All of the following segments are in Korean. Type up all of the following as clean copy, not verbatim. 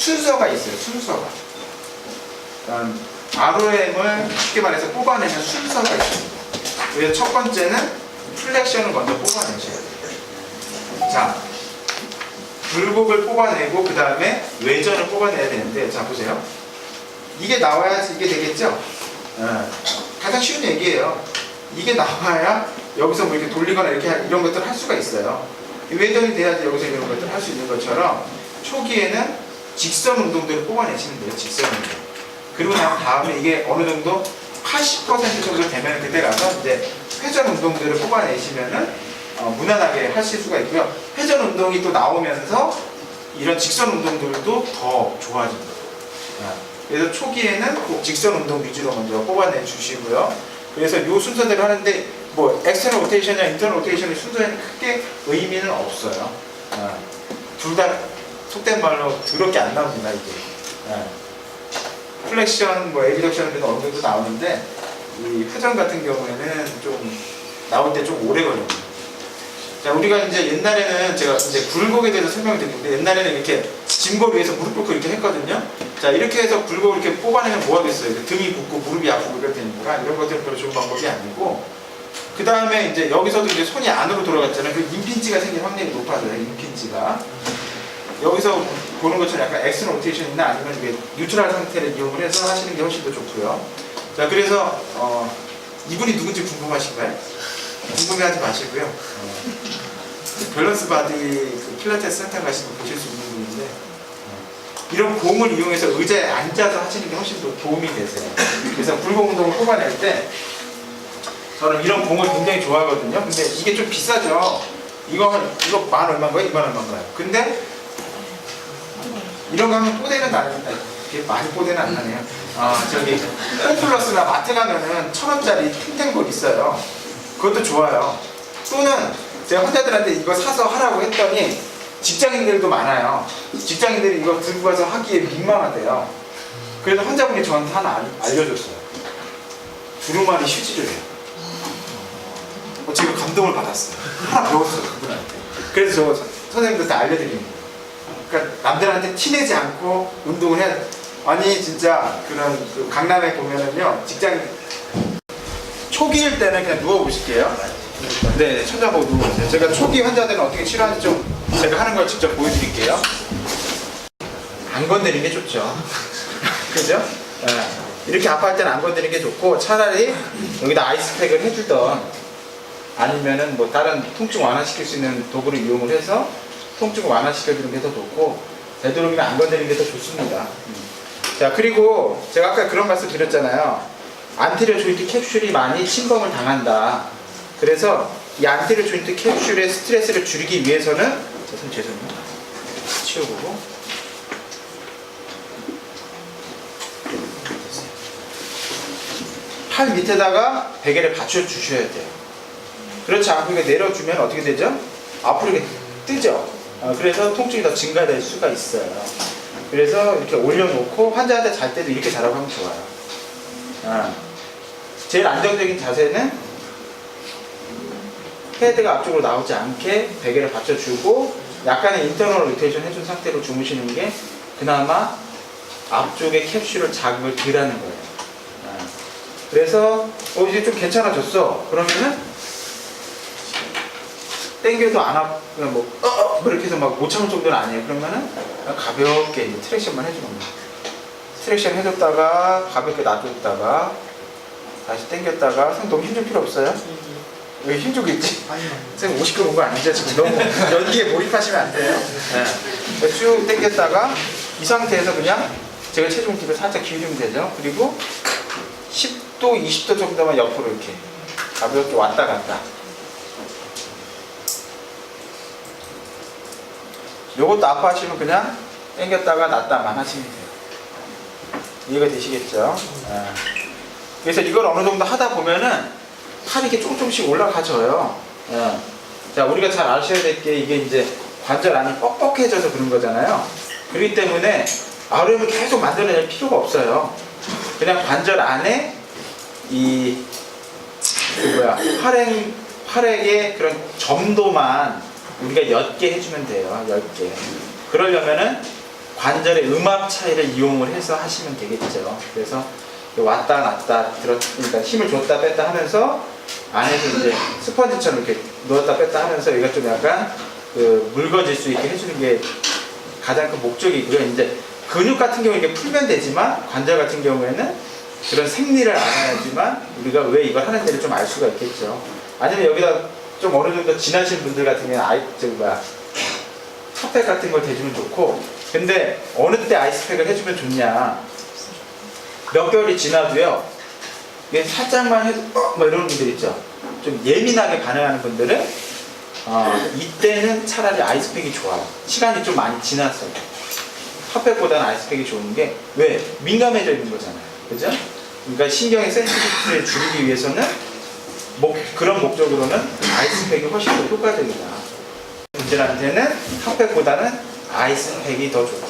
순서가 있어요. 순서가. ROM을 쉽게 말해서 뽑아내는 순서가 있습니다. 그래서 첫 번째는 플렉션을 먼저 뽑아내셔야 돼요. 자, 굴곡을 뽑아내고 그 다음에 외전을 뽑아내야 되는데, 자 보세요. 이게 나와야지 이게 되겠죠? 가장 쉬운 얘기예요. 이게 나와야 여기서 뭐 이렇게 돌리거나 이렇게 이런 것들을 할 수가 있어요. 외전이 돼야지 여기서 이런 것들을 할 수 있는 것처럼 초기에는 직선 운동들을 뽑아내시면 돼요. 직선 운동. 그리고 난 다음에 이게 어느 정도 80% 정도 되면 그때 가서 이제 회전 운동들을 뽑아내시면은 무난하게 하실 수가 있고요. 회전 운동이 또 나오면서 이런 직선 운동들도 더 좋아집니다. 그래서 초기에는 꼭 직선 운동 위주로 먼저 뽑아내 주시고요. 그래서 이 순서대로 하는데 뭐 엑스터널 로테이션이나 인터널 로테이션의 순서에는 크게 의미는 없어요. 둘 다 속된 말로 더럽게 안 나옵니다. 이게 플렉션, 뭐 에비덕션은 그래도 어느 정도 나오는데 이 회전 같은 경우에는 좀 나올 때 좀 오래 걸립니다. 자, 우리가 이제 옛날에는 제가 이제 굴곡에 대해서 설명을 드렸는데 옛날에는 이렇게 짐볼 위에서 무릎 꿇고 이렇게 했거든요. 자, 이렇게 해서 굴곡을 이렇게 뽑아내면 뭐가 됐어요? 등이 붓고 무릎이 아프고 이럴 테니까 이런 것들은 별로 좋은 방법이 아니고, 그 다음에 이제 여기서도 이제 손이 안으로 돌아갔잖아요. 그 임핀지가 생길 확률이 높아져요. 임핀지가. 여기서 보는 것처럼 약간 엑스 로테이션이나 아니면 이게 뉴트럴 상태를 이용을 해서 하시는 게 훨씬 더 좋고요. 자, 그래서 이분이 누군지 궁금하신가요? 궁금해하지 마시고요. 밸런스 바디 그 필라테스 센터 가시면 보실 수 있는 분인데 이런 공을 이용해서 의자에 앉아서 하시는 게 훨씬 더 도움이 되세요. 그래서 굴곡 운동을 뽑아낼 때 저는 이런 공을 굉장히 좋아하거든요. 근데 이게 좀 비싸죠. 이거 만 얼마인가요? 2만 얼마인가요? 근데 이런 거 하면 뽀대는 나는데 이게 많이 뽀대는 안 나네요. 저기 홈플러스나 마트 가면은 1,000원짜리 탱탱볼 있어요. 그것도 좋아요. 또는 제가 환자들한테 이거 사서 하라고 했더니 직장인들도 많아요. 직장인들이 이거 들고 가서 하기에 민망하대요. 그래서 환자분이 저한테 하나 알려줬어요. 두루마리 휴지를 해요. 지금 감동을 받았어요. 하나 배웠어요, 그분한테. 그래서 저 선생님들한테 알려드립니다. 그러니까 남들한테 티내지 않고 운동을 해야 돼. 아니 진짜 그런 그 강남에 보면은요, 직장 초기일 때는 그냥 누워보실게요. 네, 천장보고 누워보세요. 제가 초기 환자들은 어떻게 치료하는지 좀 제가 하는 걸 직접 보여드릴게요. 안 건드리는 게 좋죠. 그죠? 이렇게 아파할 때는 안 건드리는 게 좋고, 차라리 여기다 아이스팩을 해주던 아니면은 뭐 다른 통증 완화시킬 수 있는 도구를 이용을 해서 통증을 완화시켜주는 게 더 좋고, 되도록이면 안 건드리는 게 더 좋습니다. 자, 그리고 제가 아까 그런 말씀 드렸잖아요. 안테리어 조인트 캡슐이 많이 침범을 당한다. 그래서 이 안테리어 조인트 캡슐의 스트레스를 줄이기 위해서는, 선생님 죄송해요. 치워보고. 팔 밑에다가 베개를 받쳐 주셔야 돼요. 그렇지 않고 이게 내려주면 어떻게 되죠? 앞으로 이렇게 뜨죠. 그래서 통증이 더 증가될 수가 있어요. 그래서 이렇게 올려놓고 환자한테 잘 때도 이렇게 자라고 하면 좋아요. 제일 안정적인 자세는 헤드가 앞쪽으로 나오지 않게 베개를 받쳐주고 약간의 인터널 로테이션 해준 상태로 주무시는 게 그나마 앞쪽에 캡슐을 자극을 덜 하는 거예요. 그래서 이제 좀 괜찮아졌어. 그러면은 땡겨도 안 아프, 뭐 이렇게 해서 막 못 참을 정도는 아니에요. 그러면은 가볍게 이제 트랙션만 해주는 거예요. 트랙션 해줬다가 가볍게 놔뒀다가 다시 당겼다가. 선생님 너무 힘줄 필요 없어요? 왜 힘주고 있지? 선생님 50kg 온 거 아니죠? 지금 너무 연기에 몰입하시면 안 돼요. 네. 쭉 당겼다가 이 상태에서 그냥 제가 체중집을 살짝 기울이면 되죠. 그리고 10도, 20도 정도만 옆으로 이렇게 가볍게 왔다 갔다. 요것도 아파하시면 그냥 당겼다가 놨다만 하시면 돼요. 이해가 되시겠죠? 그래서 이걸 어느 정도 하다 보면은 팔이 이렇게 조금씩 올라가져요. 자, 우리가 잘 아셔야 될 게 이게 이제 관절 안이 뻑뻑해져서 그런 거잖아요. 그렇기 때문에 ROM을 계속 만들어낼 필요가 없어요. 그냥 관절 안에 이 활액의 그런 점도만 우리가 옅게 해주면 돼요. 옅게. 그러려면은 관절의 음압 차이를 이용을 해서 하시면 되겠죠. 그래서 왔다 놨다 그러니까 힘을 줬다 뺐다 하면서 안에서 이제 스펀지처럼 이렇게 누웠다 뺐다 하면서 얘가 좀 약간 그 묽어질 수 있게 해주는 게 가장 큰 목적이고요. 이제 근육 같은 경우에 이게 풀면 되지만 관절 같은 경우에는 그런 생리를 알아야지만 우리가 왜 이걸 하는지를 좀 알 수가 있겠죠. 아니면 여기다 좀 어느 정도 지나신 분들 같은 경우는 핫팩 같은 걸 대주면 좋고, 근데 어느 때 아이스팩을 해주면 좋냐, 몇 개월이 지나도요 이게 살짝만 해도 뭐 이런 분들 있죠. 좀 예민하게 반응하는 분들은 이때는 차라리 아이스팩이 좋아요. 시간이 좀 많이 지났어요. 핫팩보다는 아이스팩이 좋은 게 왜? 민감해져 있는 거잖아요. 그죠? 그러니까 신경의 센시티비티를 줄이기 위해서는 그런 목적으로는 아이스팩이 훨씬 더 효과적이다. 분들한테는 핫팩보다는 아이스팩이 더 좋다.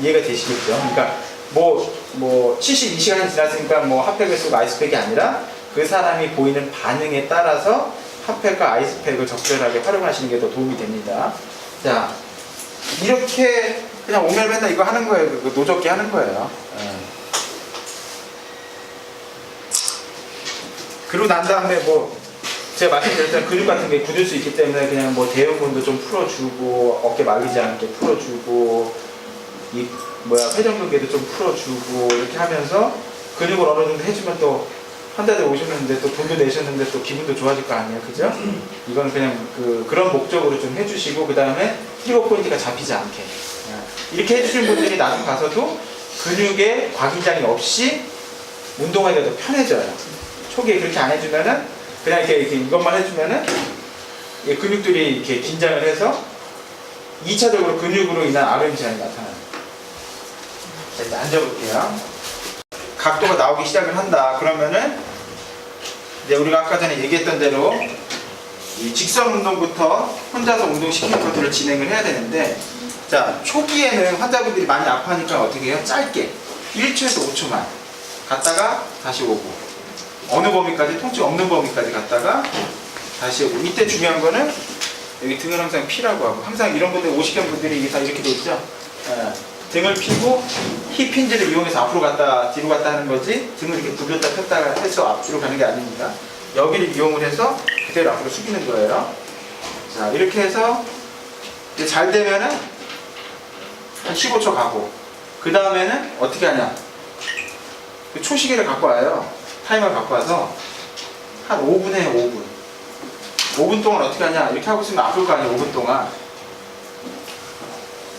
이해가 되시겠죠? 그러니까 뭐 72시간이 지났으니까 뭐 핫팩을 쓰고 아이스팩이 아니라 그 사람이 보이는 반응에 따라서 핫팩과 아이스팩을 적절하게 활용하시는 게 더 도움이 됩니다. 자, 이렇게 그냥 오늘 맨날 이거 하는 거예요. 노젓기 하는 거예요. 그러고 난 다음에 제가 말씀드렸던 근육 같은 게 굳을 수 있기 때문에 그냥 대형근도 좀 풀어주고, 어깨 말리지 않게 풀어주고, 회전근개도 좀 풀어주고, 이렇게 하면서 근육을 어느 정도 해주면 또 한 달에 오셨는데 또 돈도 내셨는데 또 기분도 좋아질 거 아니에요. 그죠? 이건 그냥 그런 목적으로 좀 해주시고, 그 다음에 트리거 포인트가 잡히지 않게. 이렇게 해주시는 분들이 나중 가서도 근육에 과긴장이 없이 운동하기가 더 편해져요. 초기에 그렇게 안 해주면은 그냥 이렇게 이것만 해주면은 근육들이 이렇게 긴장을 해서 2차적으로 근육으로 인한 RM 제한이 나타나요. 자, 이제 앉아볼게요. 각도가 나오기 시작을 한다. 그러면은 이제 우리가 아까 전에 얘기했던 대로 이 직선 운동부터 혼자서 운동시키는 것들을 진행을 해야 되는데, 자, 초기에는 환자분들이 많이 아파하니까 어떻게 해요? 짧게 1초에서 5초만 갔다가 다시 오고, 어느 범위까지? 통증 없는 범위까지 갔다가 다시 오고. 이때 중요한 거는 여기 등을 항상 피라고 하고, 항상 이런 분들 오시경 분들이 이게 다 이렇게 돼 있죠. 등을 피고 힙 힌지를 이용해서 앞으로 갔다 뒤로 갔다 하는 거지, 등을 이렇게 굽혔다 폈다 해서 앞으로 가는 게 아닙니다. 여기를 이용을 해서 그대로 앞으로 숙이는 거예요. 자, 이렇게 해서 이제 잘 되면은 한 15초 가고, 그 다음에는 어떻게 하냐, 초시계를 갖고 와요. 타이머를 갖고 와서 한 5분 해요. 5분 동안 어떻게 하냐, 이렇게 하고 있으면 아플 거 아니에요. 5분 동안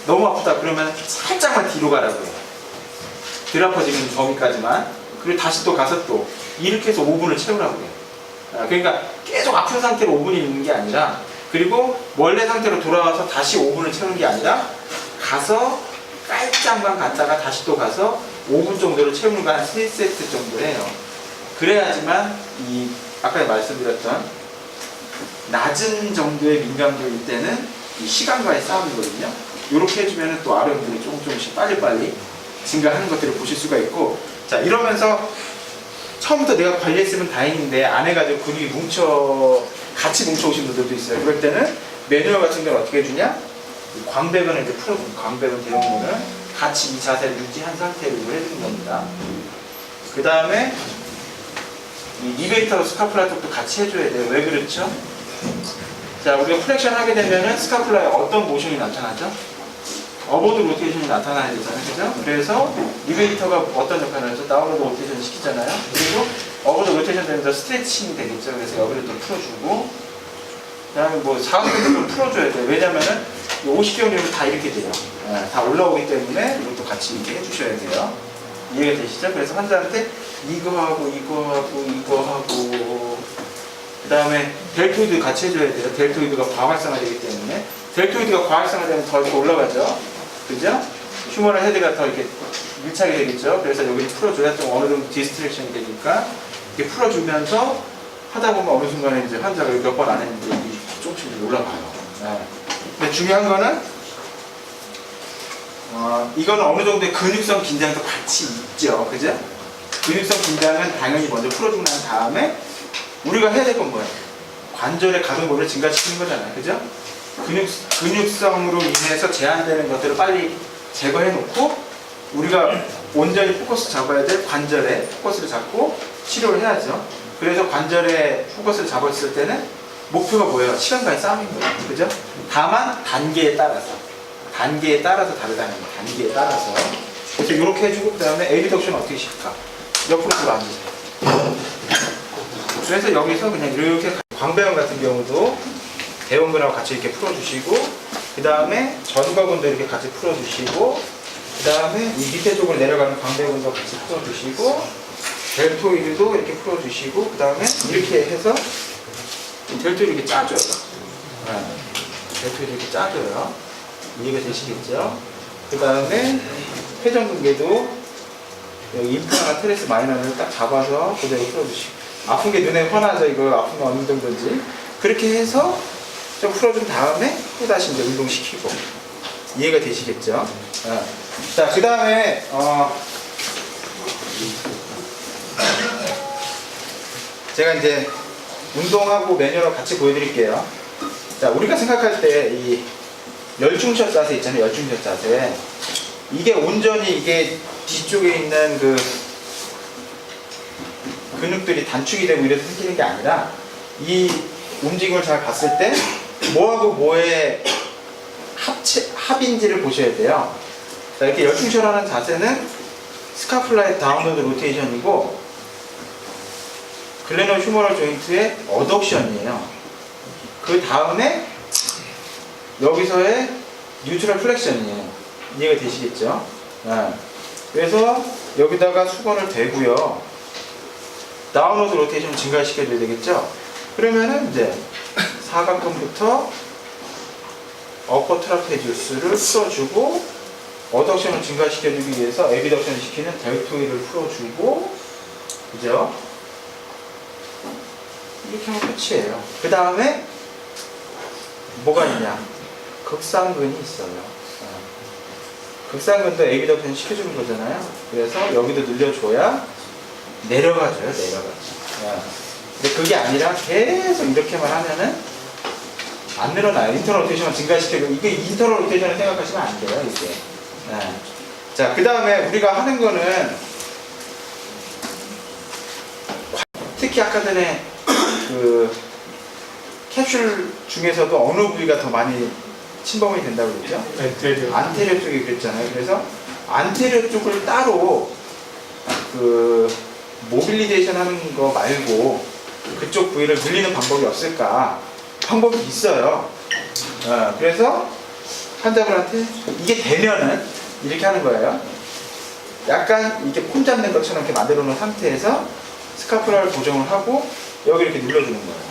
너무 아프다 그러면 살짝만 뒤로 가라고요. 덜 아파지는 범위까지만. 그리고 다시 또 가서 또 이렇게 해서 5분을 채우라고요. 그러니까 계속 아픈 상태로 5분이 있는 게 아니라, 그리고 원래 상태로 돌아와서 다시 5분을 채우는 게 아니라, 가서 깔짝만 갔다가 다시 또 가서 5분 정도를 채우는 거 한 3세트 정도 해요. 그래야지만 아까 말씀드렸던 낮은 정도의 민감도일 때는 이 시간과의 싸움이거든요. 이렇게 해주면 또 RM들이 조금씩 빨리빨리 증가하는 것들을 보실 수가 있고, 자, 이러면서 처음부터 내가 관리했으면 다행인데 안 해가지고 근육이 같이 뭉쳐 오신 분들도 있어요. 그럴 때는 매뉴얼 같은 경우는 어떻게 해주냐, 광배근을 이제 풀어줍니다. 광배근 대형근을 같이 이 자세를 유지한 상태로 해주는 겁니다. 그 다음에 이 리베이터로 스카플라 쪽도 같이 해줘야 돼요. 왜 그렇죠? 자, 우리가 플렉션 하게 되면은 스카플라에 어떤 모션이 나타나죠? 어버드 로테이션이 나타나야 되잖아요. 그죠? 그래서 리베이터가 어떤 역할을 하죠? 다운로드 로테이션 시키잖아요. 그리고 어버드 로테이션 되면서 스트레칭이 되겠죠. 그래서 여기를 또 풀어주고, 그 다음에 사각근도 좀 풀어줘야 돼요. 왜냐면은 50개월이면 다 이렇게 돼요. 다 올라오기 때문에 이것도 같이 이렇게 해주셔야 돼요. 이해가 되시죠? 그래서 환자한테 이거 하고 그 다음에 델토이드 같이 해줘야 돼요. 델토이드가 과활성화되기 때문에. 델토이드가 과활성화되면 더 이렇게 올라가죠. 그죠? 휴머럴 헤드가 더 이렇게 밀착이 되겠죠. 그래서 여기를 풀어줘야 좀 어느 정도 디스트랙션이 되니까 이렇게 풀어주면서 하다 보면 어느 순간에 이제 환자가 몇 번 안 했는데 조금씩 올라가요. 근데 중요한 거는 이거는 어느 정도의 근육성 긴장도 같이 있죠. 그죠? 근육성 긴장은 당연히 먼저 풀어주고 난 다음에 우리가 해야 될 건 뭐예요? 관절의 가동범위를 증가시키는 거잖아요. 그죠? 근육성으로 인해서 제한되는 것들을 빨리 제거해 놓고 우리가 온전히 포커스 잡아야 될 관절에 포커스를 잡고 치료를 해야죠. 그래서 관절에 포커스를 잡았을 때는 목표가 뭐예요? 시간과의 싸움인 거예요. 그죠? 다만 단계에 따라서 다르다는 거예요. 단계에 따라서. 그래서 이렇게 해주고 그 다음에 에비덕션 어떻게 시킬까? 옆으로 들어 앉으세요. 그래서 여기서 그냥 이렇게 광배근 같은 경우도 대원근하고 같이 이렇게 풀어주시고 그 다음에 전거근도 이렇게 같이 풀어주시고 그 다음에 이 밑에 쪽으로 내려가는 광배근도 같이 풀어주시고 델토이드도 이렇게 풀어주시고 그 다음에 이렇게 해서 이 델토이드 이렇게 짜줘요. 네. 델토이드 이렇게 짜줘요. 이해가 되시겠죠? 그 다음에 회전근개도 여기 인프라나 테레스 마이너를 딱 잡아서 그대로 풀어주시고 아픈 게 눈에 훤하죠? 이거 아픈 거 어느 정도인지 그렇게 해서 좀 풀어준 다음에 또 다시 이제 운동시키고 이해가 되시겠죠? 자, 그 다음에 제가 이제 운동하고 매뉴얼 같이 보여드릴게요. 자, 우리가 생각할 때 이 열중샷 자세 있잖아요. 열중샷 자세. 이게 온전히 이게 뒤쪽에 있는 그 근육들이 단축이 되고 이래서 생기는 게 아니라 이 움직임을 잘 봤을 때 뭐하고 뭐의 합인지를 보셔야 돼요. 자, 이렇게 열중샷하는 자세는 스카플라의 다운로드 로테이션이고 글래너 휴머럴 조인트의 어덕션이에요. 그 다음에 여기서의 뉴트럴 플렉션이에요. 이해가 되시겠죠? 네. 그래서 여기다가 수건을 대고요. 다운로드 로테이션 증가시켜줘야 되겠죠? 그러면은 이제 사각근부터 어퍼 트라페지우스를 풀어주고 어덕션을 증가시켜주기 위해서 에비덕션을 시키는 델토이드를 풀어주고 그죠? 이렇게 하면 끝이에요. 그 다음에 뭐가 있냐? 극상근이 있어요. 극상근도 에비덕션 시켜주는 거잖아요. 그래서 여기도 늘려줘야 내려가줘요. 내려가죠. 근데 그게 아니라 계속 이렇게만 하면은 안 늘어나요. 인터널 로테이션을 증가시켜주고 이게 인터널 로테이션을 생각하시면 안 돼요. 이게. 자, 그 다음에 우리가 하는 거는 특히 아까 전에 그 캡슐 중에서도 어느 부위가 더 많이 침범이 된다고 그랬죠? 안테리어 쪽이 그랬잖아요. 그래서 안테리어 쪽을 따로 그 모빌리제이션 하는 거 말고 그쪽 부위를 늘리는 방법이 없을까? 방법이 있어요. 그래서 환자분한테 이게 되면은 이렇게 하는 거예요. 약간 이렇게 폼 잡는 것처럼 이렇게 만들어 놓은 상태에서 스카프라를 고정을 하고 여기 이렇게 눌러주는 거예요.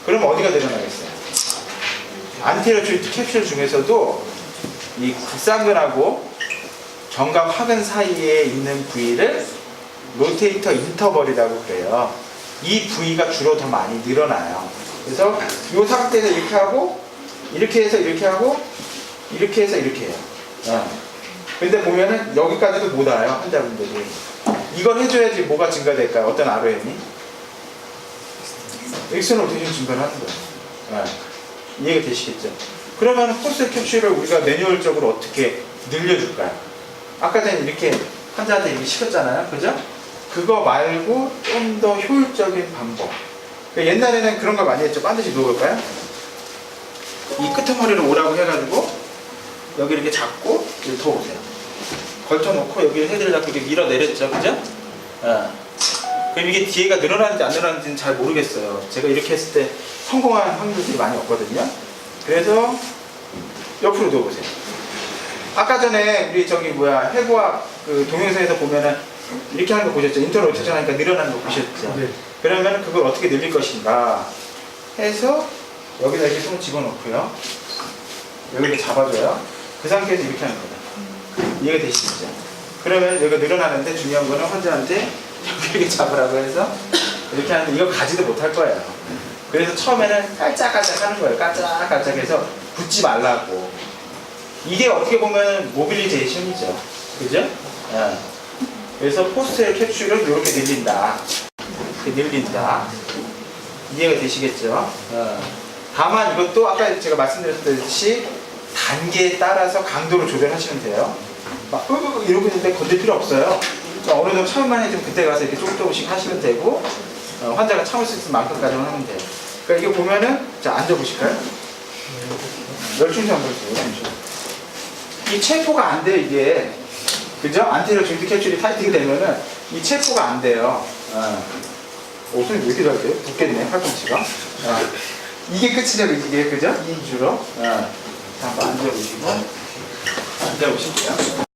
그럼 어디가 늘어나겠어요? 안테리어 조인트 캡슐 중에서도 이 극상근하고 정갑하근 사이에 있는 부위를 로테이터 인터벌이라고 그래요. 이 부위가 주로 더 많이 늘어나요. 그래서 이 상태에서 이렇게 하고 이렇게 해서 이렇게 하고 이렇게 해서 이렇게 해요. 근데 보면은 여기까지도 못 와요. 환자분들이. 이걸 해줘야지 뭐가 증가될까요? 어떤 ROM이? 엑스터널 로테이션 증가를 하는 거예요. 이해가 되시겠죠? 그러면 포스트 캡슐을 우리가 매뉴얼적으로 어떻게 늘려줄까요? 아까 전에 이렇게 환자한테 이렇게 시켰잖아요. 그죠? 그거 말고 좀 더 효율적인 방법. 그러니까 옛날에는 그런 거 많이 했죠. 반드시 누워볼까요? 이 끄트머리를 오라고 해가지고 여기 이렇게 잡고 이렇게 더 오세요. 걸쳐놓고 여기 헤드를 잡고 이렇게 밀어내렸죠. 그죠? 그럼 이게 뒤에가 늘어나는지 안 늘어나는지는 잘 모르겠어요. 제가 이렇게 했을 때 성공한 확률들이 많이 없거든요. 그래서 옆으로 누워보세요. 아까 전에 우리 저기 해부학 그 동영상에서 보면은 이렇게 하는 거 보셨죠? 인터널 로테이션 하니까 늘어나는 거 보셨죠? 네. 그러면 그걸 어떻게 늘릴 것인가 해서 여기다 이렇게 손을 집어넣고요. 여기를 잡아줘요. 그 상태에서 이렇게 하는 거다. 이해가 되시죠? 그러면 여기가 늘어나는데 중요한 거는 환자한테 여기 이렇게 잡으라고 해서 이렇게 하는데 이거 가지도 못할 거예요. 그래서 처음에는 깔짝깔짝 하는 거예요. 깔짝깔짝 해서 붙지 말라고. 이게 어떻게 보면 모빌리제이션이죠. 그죠? 그래서 포스트 캡슐을 이렇게 늘린다. 이렇게 늘린다. 이해가 되시겠죠? 다만 이것도 아까 제가 말씀드렸듯이 단계에 따라서 강도를 조절하시면 돼요. 막 이러고 있는데 건들 필요 없어요. 어느 정도 참을만 해지면 그때 가서 이렇게 조금씩 하시면 되고 환자가 참을 수 있을 만큼까지만 하면 돼요. 그러니까 이거 보면은 자 앉아보실까요? 열중시 한번 보세요. 열중시. 이 체포가 안 돼 이게 그죠? 안테리어 조인트 캡슐이 타이트가 되면은 이 체포가 안 돼요. 손이 왜 이렇게 잘 돼요? 붙겠네 팔꿈치가. 이게 끝이죠 이게 그죠? 2주로. 자, 한번 앉아보시고 앉아보실게요.